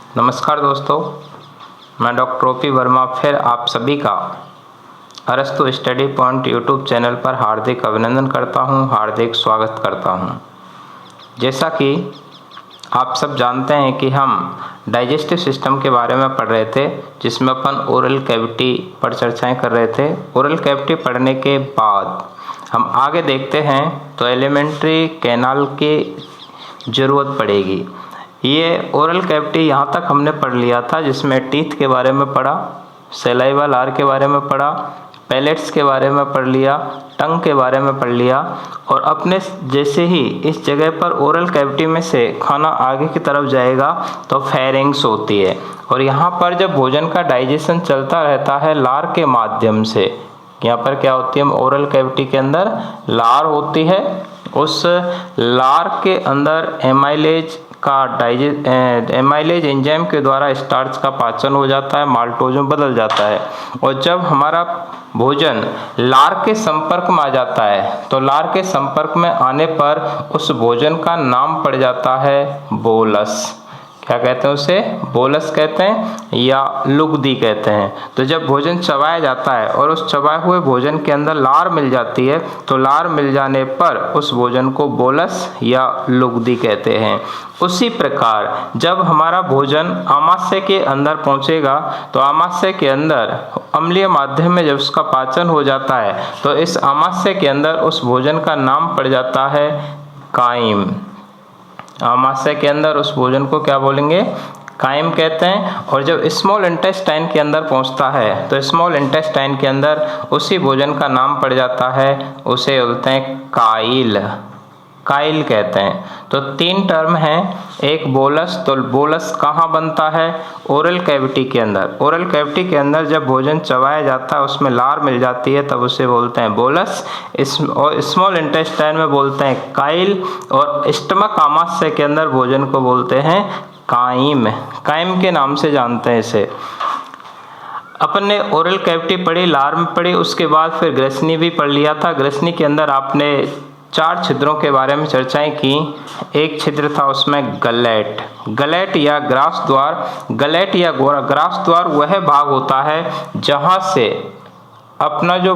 नमस्कार दोस्तों, मैं डॉक्टर ओपी वर्मा फिर आप सभी का अरस्तु स्टडी पॉइंट यूट्यूब चैनल पर हार्दिक अभिनंदन करता हूं, हार्दिक स्वागत करता हूं। जैसा कि आप सब जानते हैं कि हम डाइजेस्टिव सिस्टम के बारे में पढ़ रहे थे, जिसमें अपन ओरल कैविटी पर चर्चाएं कर रहे थे। ओरल कैविटी पढ़ने के बाद हम आगे देखते हैं तो एलिमेंट्री कैनाल की ज़रूरत पड़ेगी। ये ओरल कैविटी यहाँ तक हमने पढ़ लिया था, जिसमें टीथ के बारे में पढ़ा, सलाइवा लार के बारे में पढ़ा, पैलेट्स के बारे में पढ़ लिया, टंग के बारे में पढ़ लिया। और अपने जैसे ही इस जगह पर ओरल कैविटी में से खाना आगे की तरफ जाएगा तो फेरिंग्स होती है, और यहाँ पर जब भोजन का डाइजेशन चलता रहता है लार के माध्यम से, यहाँ पर क्या होती है, ओरल कैविटी के अंदर लार होती है। उस लार के अंदर एमाइलेज एंजाइम के द्वारा स्टार्च का पाचन हो जाता है, माल्टोज में बदल जाता है। और जब हमारा भोजन लार के संपर्क में आ जाता है तो लार के संपर्क में आने पर उस भोजन का नाम पड़ जाता है बोलस। क्या कहते हैं उसे? बोलस कहते हैं या लुगदी कहते हैं। तो जब भोजन चबाया जाता है और उस चबाए हुए भोजन के अंदर लार मिल जाती है तो लार मिल जाने पर उस भोजन को बोलस या लुगदी कहते हैं। उसी प्रकार जब हमारा भोजन आमाशय के अंदर पहुंचेगा तो आमाशय के अंदर अम्लीय माध्यम में जब उसका पाचन हो जाता है तो इस आमाशय के अंदर उस भोजन का नाम पड़ जाता है काइम। आमाशय के अंदर उस भोजन को क्या बोलेंगे? काइम कहते हैं। और जब स्मॉल इंटेस्टाइन के अंदर पहुंचता है तो स्मॉल इंटेस्टाइन के अंदर उसी भोजन का नाम पड़ जाता है, उसे बोलते हैं काइल। काइल कहते हैं। तो तीन टर्म हैं, एक बोलस। तो बोलस कहाँ बनता है? ओरल कैविटी के अंदर। ओरल कैविटी के अंदर जब भोजन चबाया जाता है उसमें लार मिल जाती है तब उसे बोलते हैं बोलस। और स्मॉल इंटेस्टाइन में बोलते हैं काइल, और स्टमक आमाशय के अंदर भोजन को बोलते हैं काइम। काइम के नाम से जानते हैं इसे। अपन ने ओरल कैविटी पढ़ी, लार में पढ़ी, उसके बाद फिर ग्रसनी भी पढ़ लिया था। ग्रसनी के अंदर आपने 4 छिद्रों के बारे में चर्चाएं की। एक छिद्र था उसमें गलेट, गलेट या ग्रास द्वार। गलेट या ग्रास द्वार वह भाग होता है जहां से अपना जो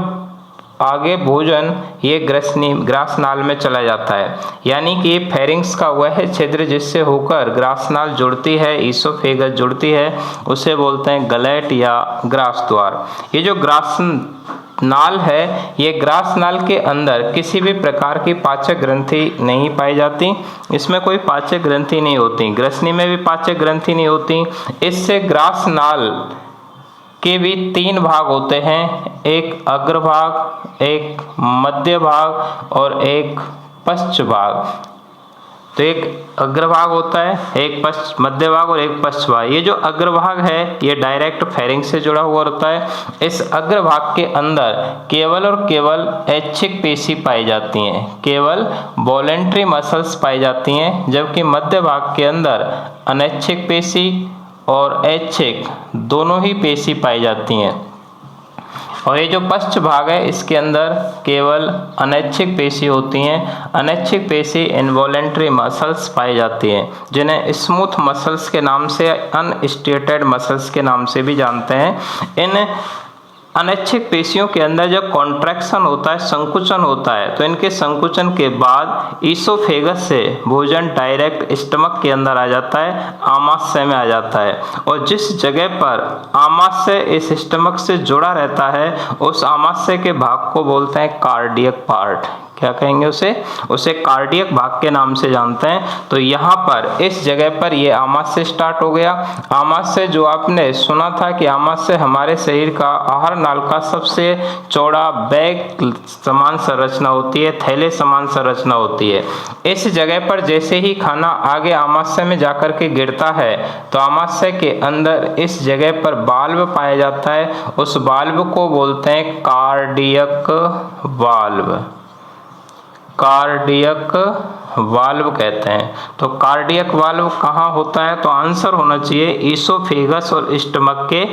आगे भोजन ये ग्रासनाल में चला जाता है, यानी कि फेरिंग्स का वह छिद्र जिससे होकर ग्रासनाल जुड़ती है, ईसोफेगस जुड़ती है, उसे बोलते हैं गलेट या ग्रास द्वार। ये जो ग्रासनाल है, ये ग्रासनाल के अंदर किसी भी प्रकार की पाचक ग्रंथि नहीं पाई जाती। इसमें कोई पाचक ग्रंथि नहीं होती, ग्रसनी में भी पाचक ग्रंथि नहीं होती। इससे ग्रासनाल के भी 3 भाग होते हैं, एक अग्रभाग, एक मध्य भाग और एक पश्च भाग। तो एक अग्रभाग होता है, एक मध्य भाग और एक पश्च भाग। ये जो अग्रभाग है ये डायरेक्ट फेरिंग से जुड़ा हुआ होता है। इस अग्रभाग के अंदर केवल और केवल ऐच्छिक पेशी पाई जाती हैं, केवल वॉलेंट्री मसल्स पाई जाती हैं, जबकि मध्य भाग के अंदर अनैच्छिक पेशी और ऐच्छिक दोनों ही पेशी पाई जाती हैं। और ये जो पश्च भाग है इसके अंदर केवल अनैच्छिक पेशी होती हैं। अनैच्छिक पेशी इनवॉलेंट्री मसल्स पाई जाती हैं, जिन्हें स्मूथ मसल्स के नाम से, अनस्टेटेड मसल्स के नाम से भी जानते हैं। इन अनैच्छिक पेशियों के अंदर जब कॉन्ट्रैक्शन होता है, संकुचन होता है, तो इनके संकुचन के बाद ईसोफेगस से भोजन डायरेक्ट स्टमक के अंदर आ जाता है, आमाशय में आ जाता है। और जिस जगह पर आमाशय इस स्टमक से जुड़ा रहता है उस आमाशय के भाग को बोलते हैं कार्डियक पार्ट। क्या कहेंगे उसे कार्डियक भाग के नाम से जानते हैं। तो यहाँ पर इस जगह पर ये आमाशय स्टार्ट हो गया। आमाशय जो आपने सुना था कि आमाशय हमारे शरीर का आहार नाल का सबसे चौड़ा बैग समान संरचना होती है, थैले समान संरचना होती है। इस जगह पर जैसे ही खाना आगे आमाशय में जाकर के गिरता है तो आमाशय के अंदर इस जगह पर वाल्व पाया जाता है, उस वाल्व को बोलते हैं कार्डियक वाल्व। कार्डियक वाल्व कहते हैं। तो कार्डियक वाल्व कहाँ होता है? तो आंसर होना चाहिए ईसोफेगस और स्टमक के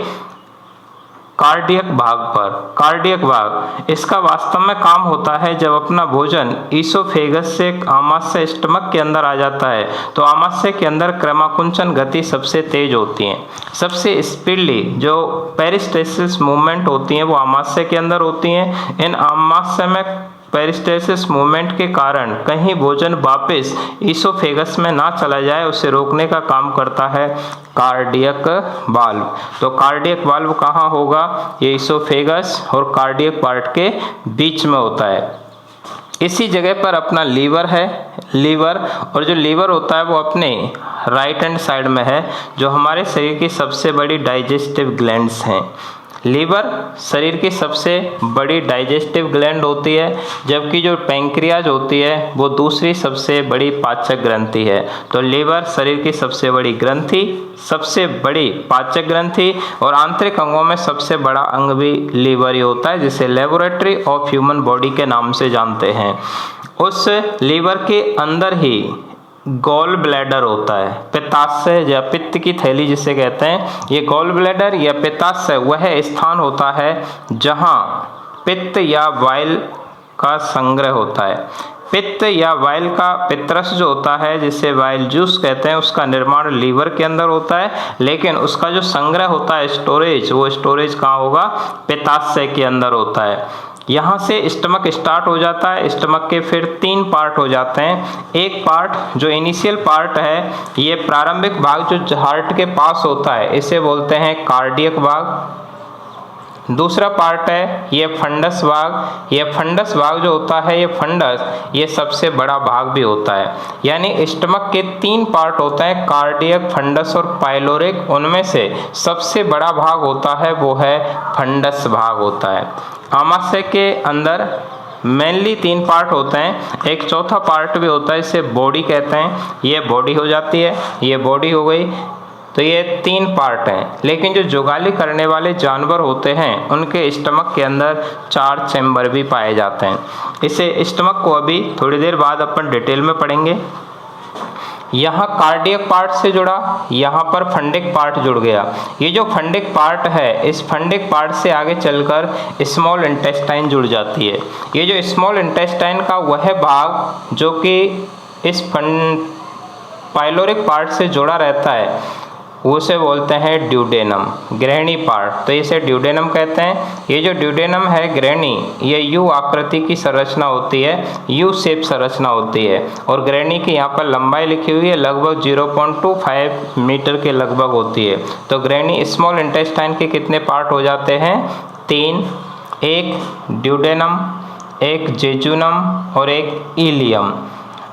कार्डियक भाग पर। कार्डियक भाग इसका वास्तव में काम होता है जब अपना भोजन ईसोफेगस से आमाशय स्टमक के अंदर आ जाता है तो आमाशय के अंदर क्रमाकुंचन गति सबसे तेज होती है। सबसे स्पीडली जो पेरिस्टेसिस मूवमेंट होती है वो आमाशय के अंदर होती हैं। इन आमाशय में पेरिस्टेसिस मूवमेंट के कारण कहीं भोजन वापस ईसोफेगस में ना चला जाए उसे रोकने का काम करता है कार्डियक वाल्व। तो कार्डियक वाल्व कहाँ होगा? ये ईसोफेगस और कार्डियक पार्ट के बीच में होता है। इसी जगह पर अपना लीवर है, लीवर, और जो लीवर होता है वो अपने राइट हैंड साइड में है, जो हमारे शरीर की सबसे बड़ी डाइजेस्टिव ग्लैंड्स हैं। लीवर शरीर की सबसे बड़ी डाइजेस्टिव ग्लैंड होती है, जबकि जो पैंक्रियाज होती है वो दूसरी सबसे बड़ी पाचक ग्रंथि है। तो लीवर शरीर की सबसे बड़ी ग्रंथि, सबसे बड़ी पाचक ग्रंथि, और आंतरिक अंगों में सबसे बड़ा अंग भी लीवर ही होता है, जिसे लेबोरेटरी ऑफ ह्यूमन बॉडी के नाम से जानते हैं। उस लीवर के अंदर ही गॉल ब्लैडर होता है, पित्ताशय या पित्त की थैली जिसे कहते हैं। ये गॉल ब्लैडर या पित्ताशय वह स्थान होता है जहां पित्त या वाइल का संग्रह होता है। पित्त या वाइल का पित्तरस जो होता है, जिसे वाइल जूस कहते हैं, उसका निर्माण लीवर के अंदर होता है, लेकिन उसका जो संग्रह होता है, स्टोरेज, वो स्टोरेज कहाँ होगा? पित्ताशय के अंदर होता है। यहाँ से स्टमक स्टार्ट हो जाता है। स्टमक के फिर 3 पार्ट हो जाते हैं। एक पार्ट जो इनिशियल पार्ट है, ये प्रारंभिक भाग जो हार्ट के पास होता है, इसे बोलते हैं कार्डियक भाग। दूसरा पार्ट है ये फंडस भाग। ये फंडस भाग जो होता है, ये फंडस, ये सबसे बड़ा भाग भी होता है। यानी स्टमक के 3 पार्ट होते हैं, कार्डियक, फंडस और पाइलोरिक। उनमें से सबसे बड़ा भाग होता है वो है फंडस भाग होता है। आमाशय के अंदर मेनली 3 पार्ट होते हैं, एक चौथा पार्ट भी होता है, इसे बॉडी कहते हैं। ये बॉडी हो जाती है, ये बॉडी हो गई। तो ये 3 पार्ट हैं। लेकिन जो जुगाली करने वाले जानवर होते हैं उनके स्टमक के अंदर 4 चैम्बर भी पाए जाते हैं। इसे स्टमक को अभी थोड़ी देर बाद अपन डिटेल में पढ़ेंगे। यहाँ कार्डियक पार्ट से जुड़ा, यहाँ पर फंडिक पार्ट जुड़ गया। ये जो फंडिक पार्ट है, इस फंडिक पार्ट से आगे चलकर स्मॉल इंटेस्टाइन जुड़ जाती है। ये जो स्मॉल इंटेस्टाइन का वह भाग जो कि इस पाइलोरिक पार्ट से जुड़ा रहता है, उसे बोलते हैं ड्यूडेनम, ग्रहणी पार्ट। तो इसे ड्यूडेनम कहते हैं। ये जो ड्यूडेनम है ग्रहणी, ये यू आकृति की संरचना होती है, यू शेप संरचना होती है, और ग्रहणी की यहाँ पर लंबाई लिखी हुई है, लगभग 0.25 मीटर के लगभग होती है। तो ग्रहणी स्मॉल इंटेस्टाइन के कितने पार्ट हो जाते हैं? 3, एक ड्यूडेनम, एक जेजुनम और एक इलियम।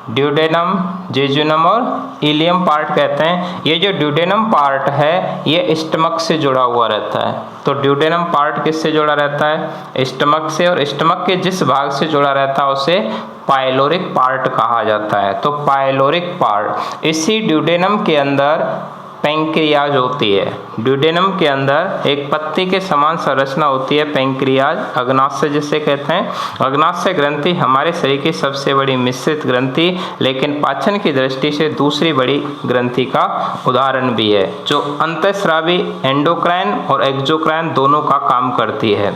ड्यूडेनम, जेजुनम और इलियम पार्ट कहते हैं। ये जो ड्यूडेनम पार्ट है ये स्टमक से जुड़ा हुआ रहता है। तो ड्यूडेनम पार्ट किससे जुड़ा रहता है? स्टमक से, और स्टमक के जिस भाग से जुड़ा रहता है उसे पाइलोरिक पार्ट कहा जाता है। तो पाइलोरिक पार्ट, इसी ड्यूडेनम के अंदर पैंक्रियाज होती है। ड्यूडेनम के अंदर एक पत्ती के समान संरचना होती है, पैंक्रियाज, अग्नाशय जिसे कहते हैं। अग्नाशय ग्रंथि हमारे शरीर की सबसे बड़ी मिश्रित ग्रंथि, लेकिन पाचन की दृष्टि से दूसरी बड़ी ग्रंथि का उदाहरण भी है, जो अंतःस्रावी, एंडोक्राइन और एक्सोक्राइन दोनों का काम करती है।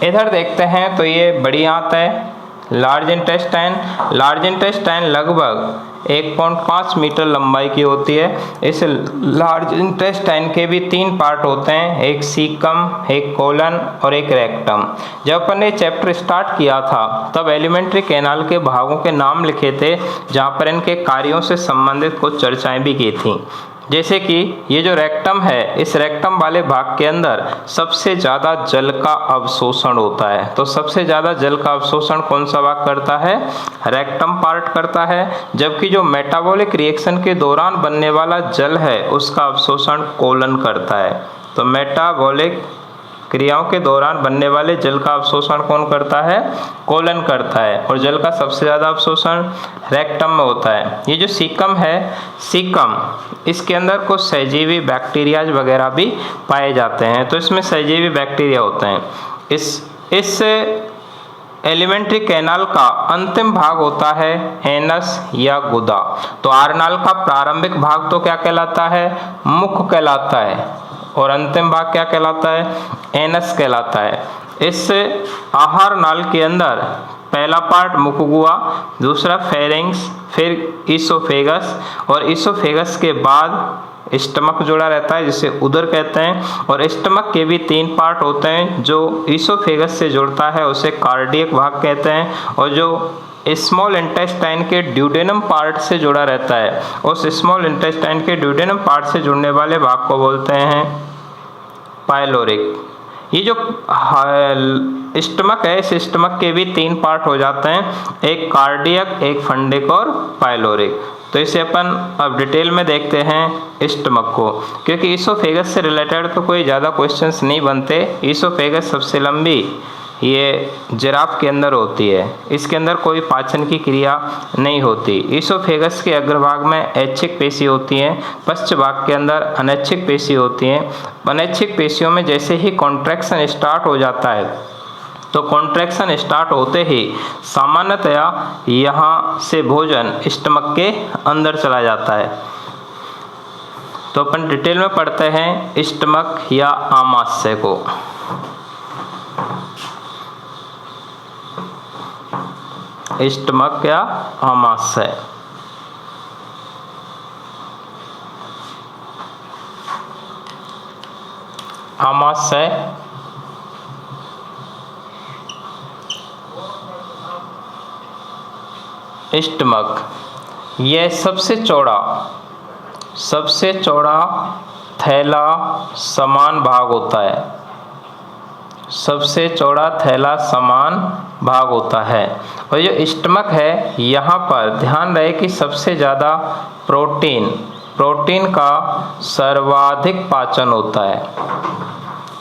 इधर देखते हैं तो ये बड़ी आंत है, लार्ज इंटेस्टाइन। लार्ज इंटेस्टाइन लगभग 1.5 मीटर लंबाई की होती है। इस लार्ज इंटेस्टाइन के भी 3 पार्ट होते हैं, एक सीकम, एक कोलन और एक रेक्टम। जब अपन ने चैप्टर स्टार्ट किया था तब एलिमेंट्री कैनाल के भागों के नाम लिखे थे, जहाँ पर इनके कार्यों से संबंधित कुछ चर्चाएं भी की थी। जैसे कि ये जो रेक्टम है, इस रेक्टम वाले भाग के अंदर सबसे ज़्यादा जल का अवशोषण होता है। तो सबसे ज़्यादा जल का अवशोषण कौन सा भाग करता है? रेक्टम पार्ट करता है। जबकि जो मेटाबॉलिक रिएक्शन के दौरान बनने वाला जल है उसका अवशोषण कोलन करता है। तो मेटाबॉलिक क्रियाओं के दौरान बनने वाले जल का अवशोषण कौन करता है? कोलन करता है। और जल का सबसे ज़्यादा अवशोषण रेक्टम में होता है। ये जो सीकम है, सीकम, इसके अंदर कुछ सहजीवी बैक्टीरियाज वगैरह भी पाए जाते हैं। तो इसमें सहजीवी बैक्टीरिया होते हैं। इस एलिमेंट्री कैनाल का अंतिम भाग होता है एनस या गुदा। तो आरनाल का प्रारंभिक भाग तो क्या कहलाता है? मुख कहलाता है। और अंतिम भाग क्या कहलाता है, एनस कहलाता है। इस आहार नाल के अंदर पहला पार्ट मुखगुआ, दूसरा फेरिंग्स, फिर ईसोफेगस, और ईसोफेगस के बाद स्टमक जुड़ा रहता है जिसे उदर कहते हैं। और स्टमक के भी 3 पार्ट होते हैं, जो ईसोफेगस से जुड़ता है उसे कार्डियक भाग कहते हैं, और जो स्मॉल इंटेस्टाइन के ड्यूडेनम पार्ट से जुड़ा रहता है उस स्मॉल इंटेस्टाइन के ड्यूडेनम पार्ट से जुड़ने वाले भाग को बोलते हैं पाइलोरिक। ये जो स्टमक है, इस स्टमक के भी 3 पार्ट हो जाते हैं, एक कार्डियक, एक फंडिक और पाइलोरिक। तो इसे अपन अब डिटेल में देखते हैं स्टमक को, क्योंकि ईसोफेगस से रिलेटेड तो कोई ज़्यादा क्वेश्चंस नहीं बनते। ईसोफेगस सबसे लंबी ये जिराफ के अंदर होती है, इसके अंदर कोई पाचन की क्रिया नहीं होती। ईसोफेगस के अग्रभाग में ऐच्छिक पेशी होती हैं, पश्च भाग के अंदर अनैच्छिक पेशी होती हैं। अनैच्छिक पेशियों में जैसे ही कॉन्ट्रैक्शन स्टार्ट हो जाता है तो कॉन्ट्रैक्शन स्टार्ट होते ही सामान्यतया यहाँ से भोजन स्टमक के अंदर चला जाता है। तो अपन डिटेल में पढ़ते हैं स्टमक या आमाशय को। स्टमक या आमाशय, आमाशय स्टमक यह सबसे चौड़ा थैला समान भाग होता है, सबसे चौड़ा थैला समान भाग होता है। और जो स्टमक है यहाँ पर ध्यान रहे कि सबसे ज़्यादा प्रोटीन का सर्वाधिक पाचन होता है,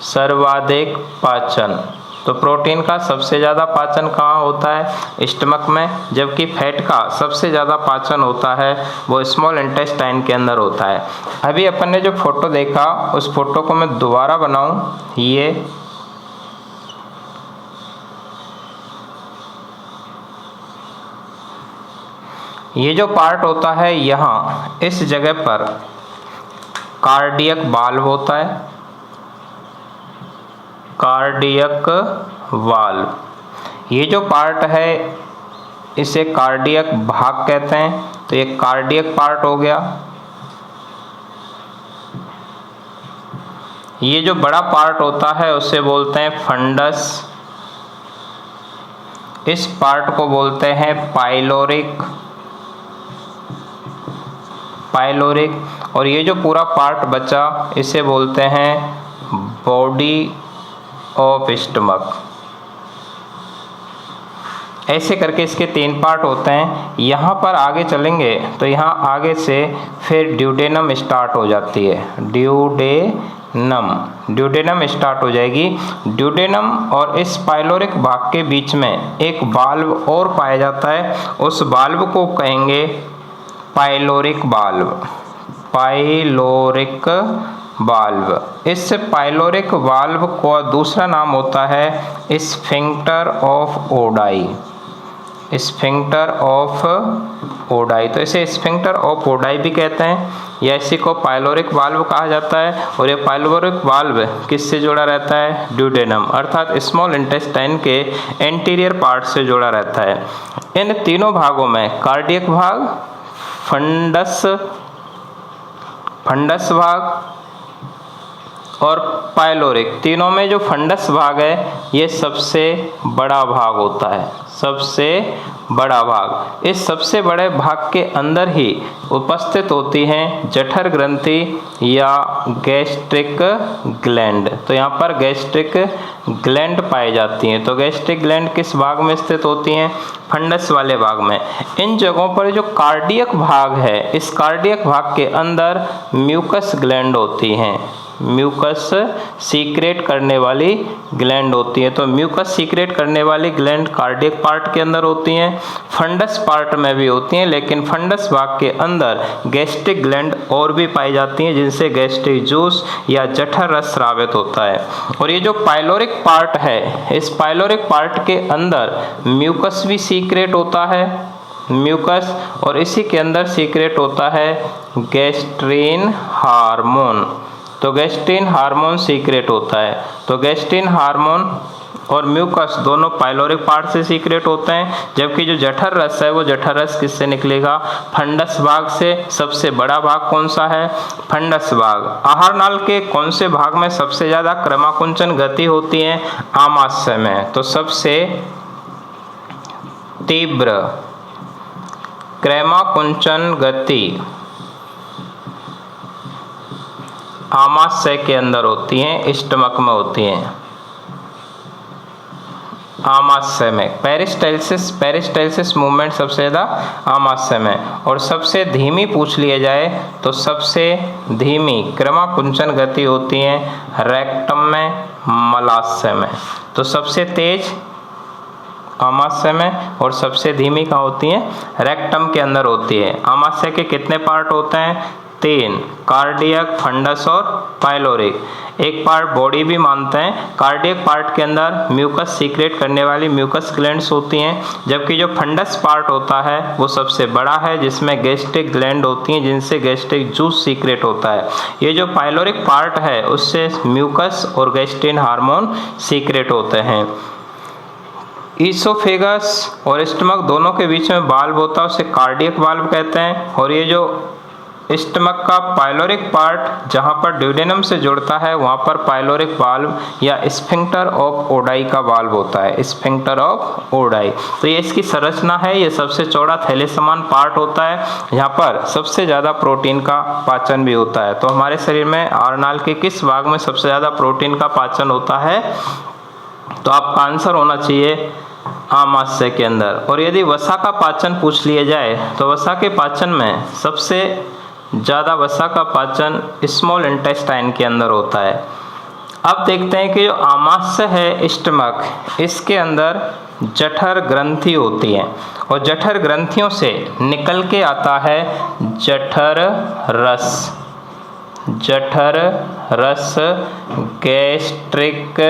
सर्वाधिक पाचन। तो प्रोटीन का सबसे ज़्यादा पाचन कहाँ होता है, स्टमक में, जबकि फैट का सबसे ज़्यादा पाचन होता है वो स्मॉल इंटेस्टाइन के अंदर होता है। अभी अपन ने जो फोटो देखा उस फोटो को मैं दोबारा बनाऊं, ये जो पार्ट होता है यहाँ इस जगह पर कार्डियक वाल्व होता है, कार्डियक वाल्व। ये जो पार्ट है इसे कार्डियक भाग कहते हैं, तो ये कार्डियक पार्ट हो गया। ये जो बड़ा पार्ट होता है उसे बोलते हैं फंडस, इस पार्ट को बोलते हैं पाइलोरिक, और ये जो पूरा पार्ट बचा इसे बोलते हैं बॉडी ऑफ स्टमक। ऐसे करके इसके 3 पार्ट होते हैं। यहाँ पर आगे चलेंगे तो यहाँ आगे से फिर ड्यूडेनम स्टार्ट हो जाती है, ड्यूडेनम स्टार्ट हो जाएगी। ड्यूडेनम और इस पाइलोरिक भाग के बीच में एक वाल्व और पाया जाता है, उस वाल्व को कहेंगे पाइलोरिक वाल्व। इस पाइलोरिक वाल्व का दूसरा नाम होता है sphincter of Oddi, sphincter of Oddi. तो इसे स्फिंक्टर ऑफ ओडाई भी कहते हैं, या इसी को पाइलोरिक वाल्व कहा जाता है। और ये पाइलोरिक वाल्व किससे जुड़ा रहता है, ड्यूडेनम अर्थात स्मॉल इंटेस्टाइन के एंटीरियर पार्ट से जुड़ा रहता है। इन तीनों भागों में कार्डियक भाग, फंडस भाग और पाइलोरिक, तीनों में जो फंडस भाग है ये सबसे बड़ा भाग होता है, सबसे बड़ा भाग। इस सबसे बड़े भाग के अंदर ही उपस्थित होती हैं जठर ग्रंथि या गैस्ट्रिक ग्लैंड। तो यहाँ पर गैस्ट्रिक ग्लैंड पाई जाती हैं। तो गैस्ट्रिक ग्लैंड किस भाग में स्थित होती हैं, फंडस वाले भाग में। इन जगहों पर जो कार्डियक भाग है, इस कार्डियक भाग के अंदर म्यूकस ग्लैंड होती हैं, म्यूकस सीक्रेट करने वाली ग्लैंड होती है। तो म्यूकस सीक्रेट करने वाली ग्लैंड कार्डियक पार्ट के अंदर होती हैं, फंडस पार्ट में भी होती हैं, लेकिन फंडस भाग के अंदर गैस्ट्रिक ग्लैंड और भी पाई जाती हैं, जिनसे गैस्ट्रिक जूस या जठर रस स्रावित होता है। और ये जो पाइलोरिक पार्ट है, इस पाइलोरिक पार्ट के अंदर म्यूकस भी सीक्रेट होता है, म्यूकस, और इसी के अंदर सीक्रेट होता है गैस्ट्रीन हार्मोन, तो गैस्ट्रिन हार्मोन सीक्रेट होता है। तो गैस्ट्रिन हार्मोन और म्यूकस दोनों पाइलोरिक पार्ट से सीक्रेट होते हैं, जबकि जो जठर रस है वो जठर रस किससे निकलेगा? फंडस भाग से। सबसे बड़ा भाग कौन सा है? फंडस भाग। आहार नाल के कौन से भाग में सबसे ज्यादा क्रमाकुंचन गति होती है? आमाशय में। तो सबसे तीव्र क्रमाकुंचन गति आमाशय के अंदर होती है, स्टमक में होती है, आमाशय में। पेरिस्टालसिस मूवमेंट सबसे ज़्यादा आमाशय में। और सबसे धीमी पूछ लिया जाए तो सबसे धीमी क्रमाकुंचन गति होती है रेक्टम में, मलाशय में। तो सबसे तेज आमाशय में और सबसे धीमी कहाँ होती है? रेक्टम के अंदर होती है। आमाशय के कितने पार्ट होते हैं? 3, कार्डियक, फंडस और पाइलोरिक। एक पार्ट बॉडी भी मानते हैं। कार्डियक पार्ट के अंदर म्यूकस सीक्रेट करने वाली म्यूकस ग्लैंड्स होती हैं, जबकि जो फंडस पार्ट होता है वो सबसे बड़ा है, जिसमें गैस्ट्रिक ग्लैंड होती हैं जिनसे गैस्ट्रिक जूस सीक्रेट होता है। ये जो पाइलोरिक पार्ट है उससे म्यूकस और गैस्ट्रिन हार्मोन सीक्रेट होते हैं। ईसोफेगस और स्टमक दोनों के बीच में वाल्व होता है, उसे कार्डियक वाल्व कहते हैं। और ये जो स्टमक का पाइलोरिक पार्ट जहाँ पर ड्यूडेनम से जुड़ता है वहाँ पर पाइलोरिक वाल्व या स्फिंक्टर ऑफ ओडाई का वाल्व होता है, स्फिंक्टर ऑफ ओडाई। तो ये इसकी संरचना है। ये सबसे चौड़ा थैले समान पार्ट होता है, यहाँ पर सबसे ज़्यादा प्रोटीन का पाचन भी होता है। तो हमारे शरीर में आहारनाल के किस भाग में सबसे ज़्यादा प्रोटीन का पाचन होता है? तो आपका आंसर होना चाहिए आमाशय के अंदर। और यदि वसा का पाचन पूछ लिया जाए तो वसा के पाचन में सबसे ज़्यादा वसा का पाचन स्मॉल इंटेस्टाइन के अंदर होता है। अब देखते हैं कि जो आमाशय है, स्टमक, इसके अंदर जठर ग्रंथि होती है और जठर ग्रंथियों से निकल के आता है जठर रस। जठर रस गैस्ट्रिक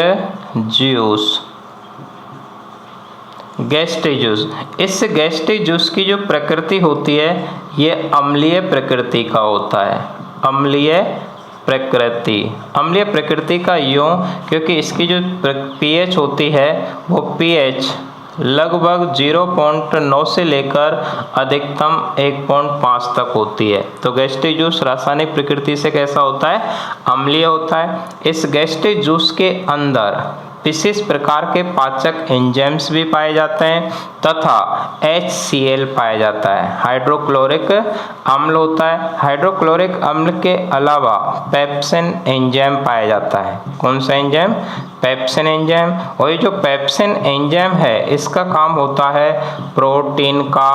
जूस, गैस्ट्रिक जूस। इस गैस्ट्रिक जूस की जो प्रकृति होती है ये अम्लीय प्रकृति का होता है। अम्लीय प्रकृति, अम्लीय प्रकृति का यूँ क्योंकि इसकी जो पीएच होती है वो पीएच लगभग 0.9 से लेकर अधिकतम 1.5 तक होती है। तो गैस्ट्रिक जूस रासायनिक प्रकृति से कैसा होता है? अम्लीय होता है। इस गैस्ट्रिक जूस के अंदर विशेष प्रकार के पाचक एंजाइम्स भी पाए जाते हैं तथा HCl पाया जाता है, हाइड्रोक्लोरिक अम्ल होता है। हाइड्रोक्लोरिक अम्ल के अलावा पेप्सिन एंजाइम पाया जाता है। कौन सा एंजाइम? Pepsin enzyme. और ये जो पेप्सिन एंजाइम है इसका काम होता है प्रोटीन का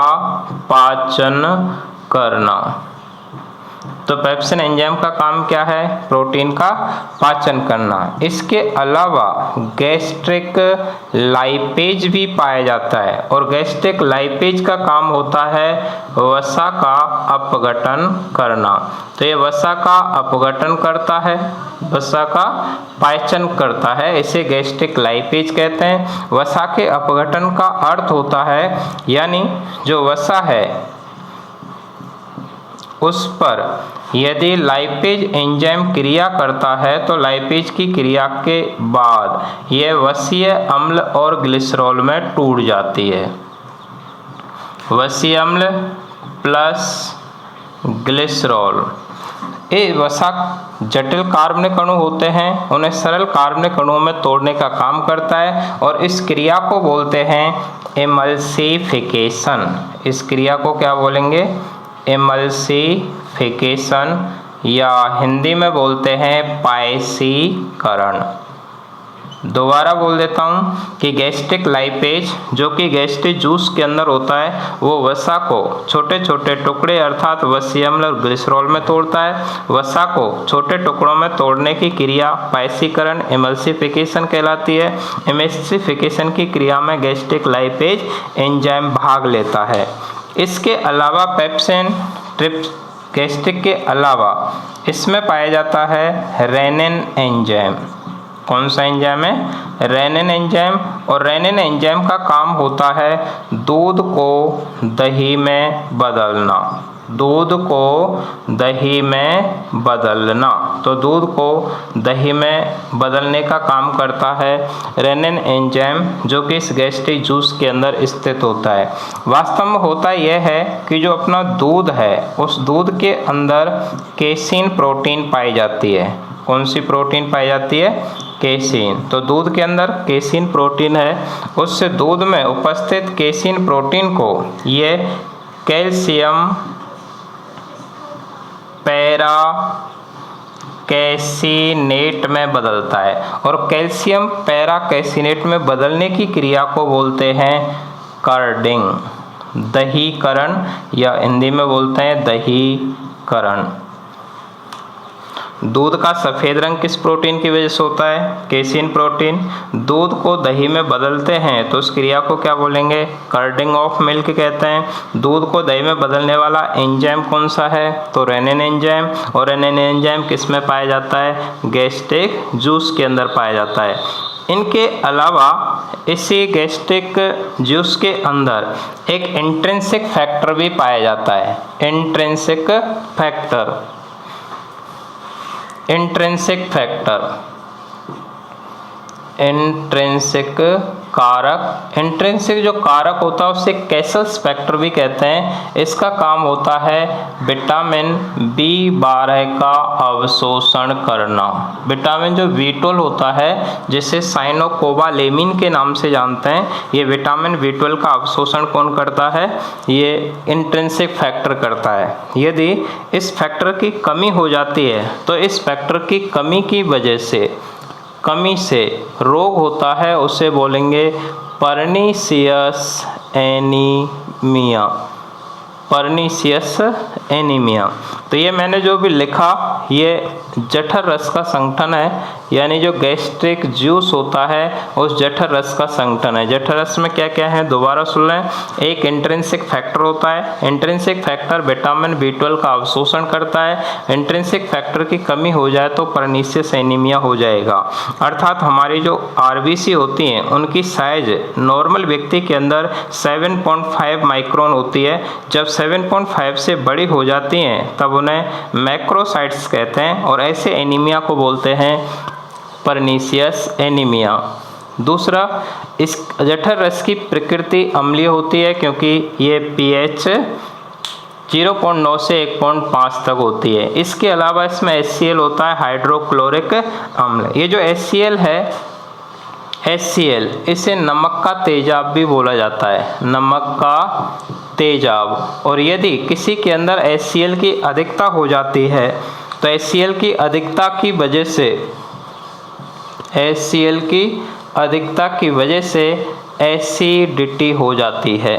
पाचन करना। तो पेप्सिन एंजाइम का काम क्या है? प्रोटीन का पाचन करना। इसके अलावा गैस्ट्रिक लाइपेज भी पाया जाता है और गैस्ट्रिक लाइपेज का काम होता है वसा का अपघटन करना। तो ये वसा का अपघटन करता है, वसा का पाचन करता है, इसे गैस्ट्रिक लाइपेज कहते हैं। वसा के अपघटन का अर्थ होता है यानी जो वसा है उस पर यदि लाइपेज एंजाइम क्रिया करता है तो लाइपेज की क्रिया के बाद यह वसीय अम्ल और ग्लिसरॉल में टूट जाती है। वसीय अम्ल प्लस ग्लिसरॉल। ये वसा जटिल कार्बनिक अणु होते हैं, उन्हें सरल कार्बनिक अणुओं में तोड़ने का काम करता है और इस क्रिया को बोलते हैं एमल्सिफिकेशन। इस क्रिया को क्या बोलेंगे? एमल्सिफिकेशन, या हिंदी में बोलते हैं पायसीकरण। दोबारा बोल देता हूँ कि गैस्ट्रिक लाइपेज जो कि गैस्ट्रिक जूस के अंदर होता है वो वसा को छोटे छोटे टुकड़े अर्थात वसीय अम्ल और ग्लिसरॉल में तोड़ता है। वसा को छोटे टुकड़ों में तोड़ने की क्रिया पायसीकरण एमल्सिफिकेशन कहलाती है। एमल्सिफिकेशन की क्रिया में गैस्ट्रिक लाइपेज एंजाइम भाग लेता है। इसके अलावा पेप्सिन ट्रिप्स गैस्ट्रिक के अलावा इसमें पाया जाता है रेनिन एंजाइम। कौन सा एंजाइम है? Rennin enzyme. और रेनिन एंजाइम का काम होता है दूध को दही में बदलना। दूध को दही में बदलना। तो दूध को दही में बदलने का काम करता है रेनिन एंजाइम, जो कि इस गैस्ट्रिक जूस के अंदर स्थित होता है। वास्तव में होता यह है कि जो अपना दूध है उस दूध के अंदर केसीन प्रोटीन पाई जाती है। कौन सी प्रोटीन पाई जाती है? केसीन। तो दूध के अंदर केसीन प्रोटीन है, उससे दूध में उपस्थित केसीन प्रोटीन को ये कैल्शियम पैरा कैसीनेट में बदलता है, और कैल्शियम पैरा कैसीनेट में बदलने की क्रिया को बोलते हैं कर्डिंग, दहीकरण, या हिंदी में बोलते हैं दहीकरण। दूध का सफ़ेद रंग किस प्रोटीन की वजह से होता है? Casein protein. दूध को दही में बदलते हैं तो उस क्रिया को क्या बोलेंगे? कर्डिंग ऑफ मिल्क कहते हैं। दूध को दही में बदलने वाला एंजाइम कौन सा है? तो रेनिन एंजाइम। और रेनिन एंजाइम किस में पाया जाता है? गैस्ट्रिक जूस के अंदर पाया जाता है। इनके अलावा इसी गैस्ट्रिक जूस के अंदर एक इंट्रिंसिक फैक्टर भी पाया जाता है। Intrinsic factor, intrinsic factor, intrinsic कारक। इंट्रिंसिक जो कारक होता है उसे कैसल्स फैक्टर भी कहते हैं। इसका काम होता है विटामिन B12 का अवशोषण करना। विटामिन जो B12 होता है, जिसे साइनोकोबालेमिन के नाम से जानते हैं, ये विटामिन B12 का अवशोषण कौन करता है? ये इंट्रिंसिक फैक्टर करता है। यदि इस फैक्टर की कमी हो जाती है तो इस फैक्टर की कमी की वजह से रोग होता है, उसे बोलेंगे पर्नीशियस एनीमिया। Pernicious anaemia. तो ये मैंने जो भी लिखा ये जठर रस का संगठन है, यानी जो गैस्ट्रिक जूस होता है उस जठर रस का संगठन है। जठर रस में क्या क्या है दोबारा सुन लें। एक इंट्रिंसिक फैक्टर होता है। इंट्रिंसिक फैक्टर विटामिन B12 का अवशोषण करता है। इंट्रिंसिक फैक्टर की कमी हो जाए तो पर्नीशियस एनीमिया हो जाएगा। अर्थात हमारी जो RBC होती हैं उनकी साइज नॉर्मल व्यक्ति के अंदर 7.5 माइक्रोन होती है। जब 7.5 से बड़ी हो जाती हैं तब उन्हें मैक्रोसाइट्स कहते हैं, और ऐसे एनीमिया को बोलते हैं पर्नीशियस एनीमिया। दूसरा, इस जठर रस की प्रकृति अम्लीय होती है क्योंकि ये pH 0.9 से 1.5 तक होती है। इसके अलावा इसमें HCl होता है, हाइड्रोक्लोरिक अम्ल। ये जो HCl है, HCl इसे नमक का तेजाब भी बोला जाता है, नमक का तेजाब। और यदि किसी के अंदर HCl की अधिकता हो जाती है तो HCl की अधिकता की वजह से एसिडिटी हो जाती है।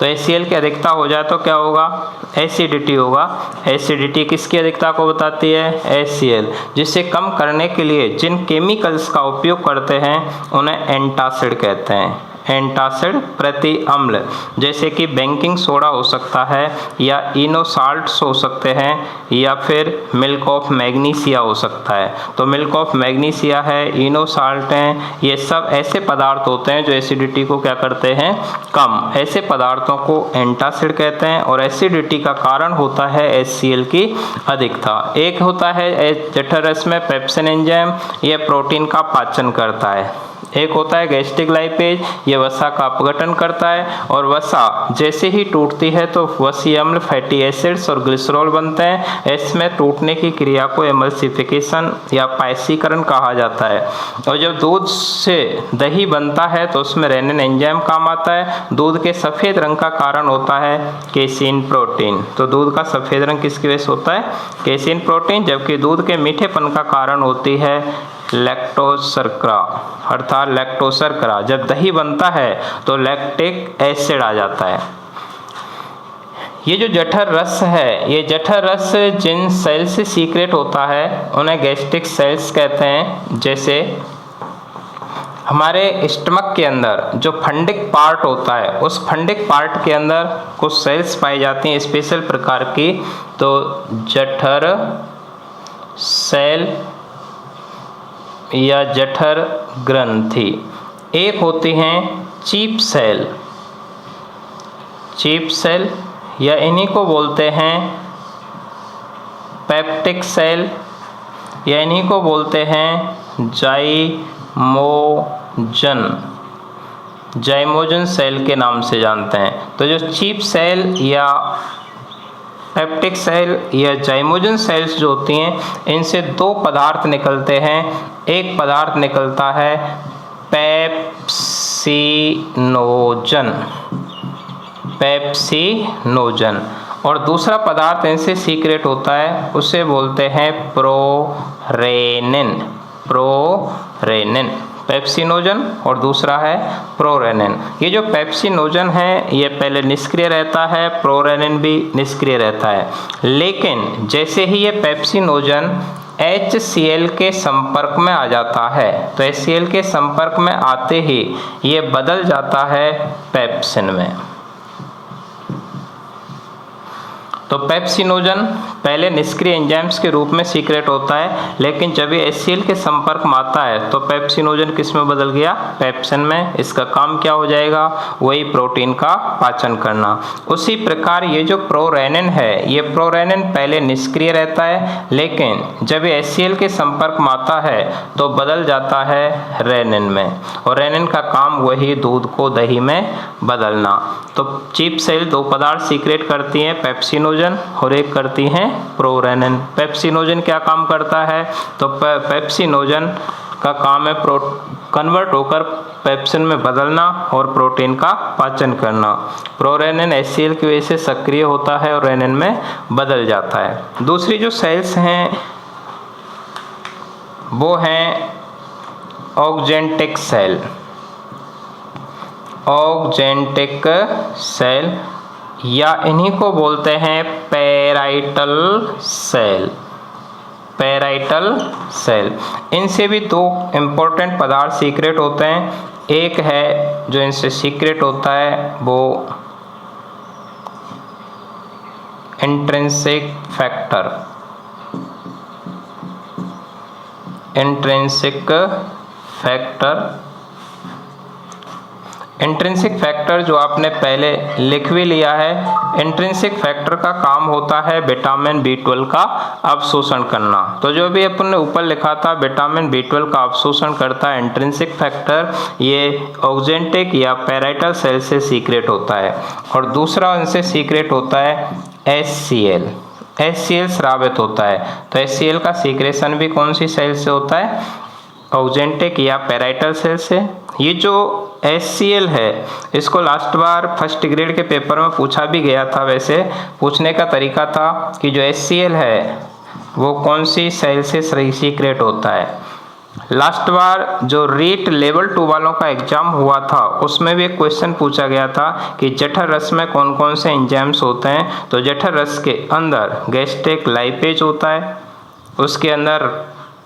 तो HCl की अधिकता हो जाए तो क्या होगा? एसिडिटी होगा। एसिडिटी किसकी अधिकता को बताती है? HCl। जिसे कम करने के लिए जिन केमिकल्स का उपयोग करते हैं उन्हें एंटासिड कहते हैं। एंटासिड प्रति अम्ल, जैसे कि बेकिंग सोडा हो सकता है, या इनोसाल्ट्स हो सकते हैं, या फिर मिल्क ऑफ मैग्नीशिया हो सकता है। तो मिल्क ऑफ मैग्नीशिया है, इनोसाल्ट हैं, ये सब ऐसे पदार्थ होते हैं जो एसिडिटी को क्या करते हैं? कम। ऐसे पदार्थों को एंटासिड कहते हैं, और एसिडिटी का कारण होता है HCl की अधिकता। एक होता है जठर रस में पेप्सिन एंजाइम, यह प्रोटीन का पाचन करता है। एक होता है गैस्ट्रिक लाइपेज, ये वसा का अपघटन करता है, और वसा जैसे ही टूटती है तो वसीय अम्ल, फैटी एसिड्स और ग्लिसरॉल बनते हैं। इसमें टूटने की क्रिया को एमल्सिफिकेशन या पायसीकरण कहा जाता है। और जब दूध से दही बनता है तो उसमें रेनिन एंजाइम काम आता है। दूध के सफ़ेद रंग का कारण होता है केसीन प्रोटीन। तो दूध का सफ़ेद रंग किसकी वजह से होता है? Casein protein. जबकि दूध के मीठेपन का कारण होती है लैक्टोज शर्करा, अर्थात लैक्टोज शर्करा। जब दही बनता है तो लैक्टिक एसिड आ जाता है। ये जो जठर रस है, ये जठर रस जिन सेल से सीक्रेट होता है उन्हें गैस्ट्रिक सेल्स कहते हैं। जैसे हमारे स्टमक के अंदर जो फंडिक पार्ट होता है, उस फंडिक पार्ट के अंदर कुछ सेल्स पाई जाती हैं स्पेशल प्रकार की, तो जठर सेल या जठर ग्रंथि। एक होती हैं चीप सेल, या इन्हीं को बोलते हैं पेप्टिक सेल, या इन्हीं को बोलते हैं जाइमोजन सेल के नाम से जानते हैं। तो जो चीफ सेल या पेप्टिक सेल या जाइमोजन सेल्स जो होती हैं, इनसे दो पदार्थ निकलते हैं। एक पदार्थ निकलता है पेप्सिनोजन, और दूसरा पदार्थ इनसे सीक्रेट होता है, उसे बोलते हैं प्रोरेनिन। पेप्सिनोजन और दूसरा है प्रोरेनिन। ये जो पेप्सिनोजन है ये पहले निष्क्रिय रहता है, प्रोरेनिन भी निष्क्रिय रहता है। लेकिन जैसे ही ये पेप्सिनोजन HCl के संपर्क में आ जाता है, तो HCl के संपर्क में आते ही ये बदल जाता है पेप्सिन में। तो पेप्सिनोजन पहले निष्क्रिय एंजाइम्स के रूप में सीक्रेट होता है, लेकिन जब ये HCl के संपर्क में आता है तो पेप्सिनोजन किस में बदल गया? पेप्सिन में। इसका काम क्या हो जाएगा? वही प्रोटीन का पाचन करना। उसी प्रकार ये जो प्रोरेनिन है, ये प्रोरेनिन पहले निष्क्रिय रहता है, लेकिन जब ये HCl के संपर्क में आता है तो बदल जाता है रेनिन में, और रेनिन का काम वही दूध को दही में बदलना। तो चीफ सेल दो पदार्थ सीक्रेट करती हैं, पेप्सिनोजन और एक करती हैं प्रोरेनिन। पेप्सिनोजन क्या काम करता है? तो पेप्सिनोजन का काम है कन्वर्ट होकर पेप्सिन में बदलना और प्रोटीन का पाचन करना। प्रोरेनिन HCl की वजह से सक्रिय होता है और रेनिन में बदल जाता है। दूसरी जो सेल्स हैं वो हैं ऑक्जेंटिक सेल। ऑक्जेंटिक सेल या इन्हीं को बोलते हैं पैराइटल सेल। इनसे भी दो इम्पोर्टेंट पदार्थ सीक्रेट होते हैं। एक है जो इनसे सीक्रेट होता है वो इंट्रिंसिक फैक्टर जो आपने पहले लिख भी लिया है। इंट्रिंसिक फैक्टर का काम होता है विटामिन B12 का अवशोषण करना। तो जो भी अपन ने ऊपर लिखा था विटामिन B12 का अवशोषण करता है इंट्रिंसिक फैक्टर, ये ऑक्जेंटिक या पैराइटल सेल से सीक्रेट होता है। और दूसरा इनसे सीक्रेट होता है HCl स्रावित होता है। तो HCl का सीक्रेशन भी कौन सी सेल से होता है? ऑक्जेंटिक या पैराइटल सेल से। ये जो HCl है इसको लास्ट बार फर्स्ट ग्रेड के पेपर में पूछा भी गया था। वैसे पूछने का तरीका था कि जो HCl है वो कौन सी सेल से सीक्रेट होता है। लास्ट बार जो रीट लेवल 2 वालों का एग्जाम हुआ था उसमें भी एक क्वेश्चन पूछा गया था कि जठर रस में कौन कौन से एंजाइम्स होते हैं। तो जठर रस के अंदर गैस्ट्रिक लाइपेज होता है, उसके अंदर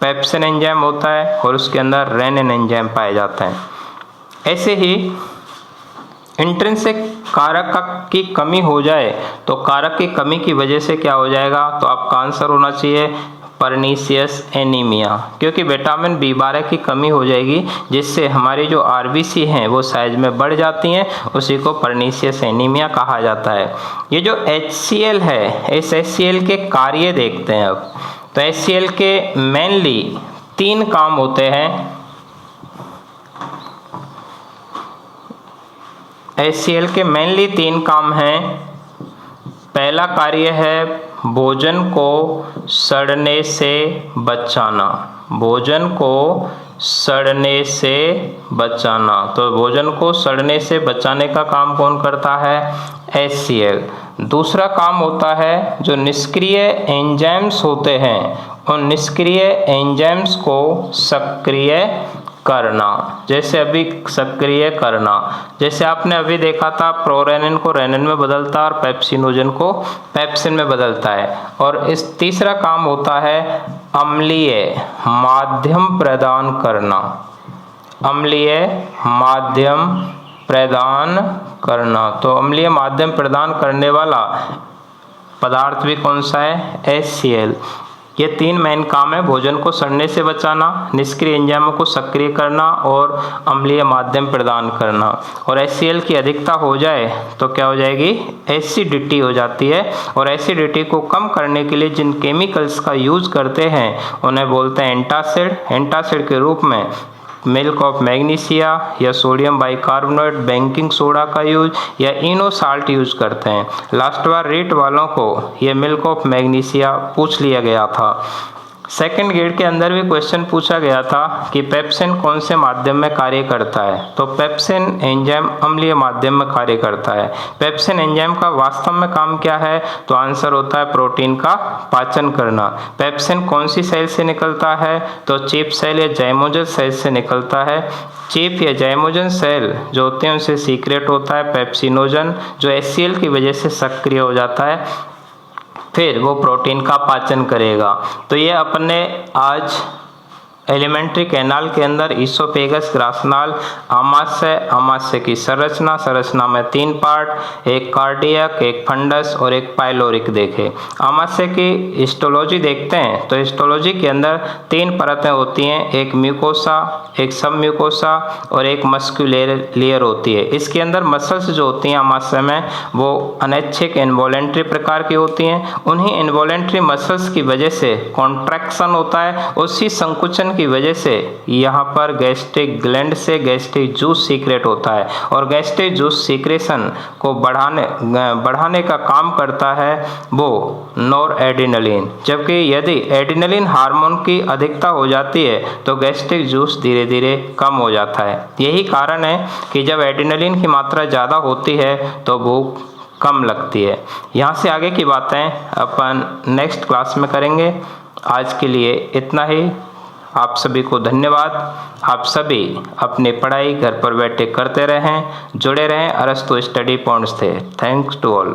पेप्सिन एंजाइम होता है और उसके अंदर रेनिन एंजाइम पाए जाते हैं। ऐसे ही इंट्रिंसिक कारक की कमी हो जाए तो कारक की कमी की वजह से क्या हो जाएगा? तो आपका आंसर होना चाहिए परनीसियस एनीमिया, क्योंकि विटामिन B12 की कमी हो जाएगी जिससे हमारी जो RBC हैं वो साइज में बढ़ जाती हैं, उसी को परनीसियस एनीमिया कहा जाता है। ये जो HCl है इस HCl के कार्य देखते हैं अब। तो HCl के मेनली 3 काम होते हैं। HCl के मेनली 3 काम हैं। पहला कार्य है भोजन को सड़ने से बचाना। तो भोजन को सड़ने से बचाने का काम कौन करता है? HCl। दूसरा काम होता है जो निष्क्रिय एंजाइम्स होते हैं उन निष्क्रिय एंजाइम्स को सक्रिय करना। जैसे अभी सक्रिय करना, जैसे आपने अभी देखा था प्रोरेनिन को रेनिन में बदलता है और पेप्सिनोजन को पेप्सिन में बदलता है। और इस तीसरा काम होता है अम्लीय माध्यम प्रदान करना। तो अम्लीय माध्यम प्रदान करने वाला पदार्थ भी कौन सा है? HCl। ये 3 मेन काम है, भोजन को सड़ने से बचाना, निष्क्रिय एंजाइमों को सक्रिय करना और अम्लीय माध्यम प्रदान करना। और HCl की अधिकता हो जाए तो क्या हो जाएगी, एसिडिटी हो जाती है। और एसिडिटी को कम करने के लिए जिन केमिकल्स का यूज करते हैं उन्हें बोलते हैं एंटासिड। एंटासिड के रूप में मिल्क ऑफ मैग्नीशिया या सोडियम बाइकार्बोनेट, बेकिंग सोडा का यूज या इनो साल्ट यूज करते हैं। लास्ट बार रीट वालों को ये मिल्क ऑफ मैग्नीशिया पूछ लिया गया था। सेकंड ग्रेड के अंदर भी क्वेश्चन पूछा गया था कि पेप्सिन कौन से माध्यम में कार्य करता है, तो पेप्सिन एंजाइम अम्लीय माध्यम में कार्य करता है। पेप्सिन एंजाइम का वास्तव में काम क्या है, तो आंसर होता है प्रोटीन का पाचन करना। पेप्सिन कौन सी सेल से निकलता है, तो चीफ सेल या जाइमोजल सेल से निकलता है। चीफ या जाइमोजन सेल जो होते हैं उनसे सीक्रेट होता है पेप्सिनोजन, जो HCl की वजह से सक्रिय हो जाता है, फिर वो प्रोटीन का पाचन करेगा। तो ये अपने आज एलिमेंट्री कैनाल के अंदर इसोफेगस, ग्रासनाल, आमाशय की संरचना में 3 पार्ट, एक कार्डियक, एक फंडस और एक पाइलोरिक देखे। आमाशय की हिस्टोलॉजी देखते हैं तो हिस्टोलॉजी के अंदर 3 परतें होती हैं, एक म्यूकोसा, एक सब म्यूकोसा और एक मस्कुलर लेयर होती है। इसके अंदर मसल्स जो होती हैं आमाशय में वो अनैच्छिक इनवॉलेंट्री प्रकार की होती हैं। उन्हीं इनवॉलेंट्री मसल्स की वजह से कॉन्ट्रैक्शन होता है, उसी संकुचन की वजह से यहाँ पर गैस्ट्रिक ग्लैंड से गैस्ट्रिक जूस सीक्रेट होता है और गैस्ट्रिक जूस सीक्रेशन को बढ़ाने का काम करता है वो नॉरएड्रेनालिन। जबकि यदि एड्रेनालिन हार्मोन की अधिकता हो जाती है तो गैस्ट्रिक जूस धीरे धीरे कम हो जाता है। यही कारण है कि जब एड्रेनालिन की मात्रा ज़्यादा होती है तो भूख कम लगती है। यहाँ से आगे की बातें अपन नेक्स्ट क्लास में करेंगे। आज के लिए इतना ही। आप सभी को धन्यवाद। आप सभी अपनी पढ़ाई घर पर बैठे करते रहें, जुड़े रहें। अरस्तु स्टडी पॉइंट्स थे। Thanks to all.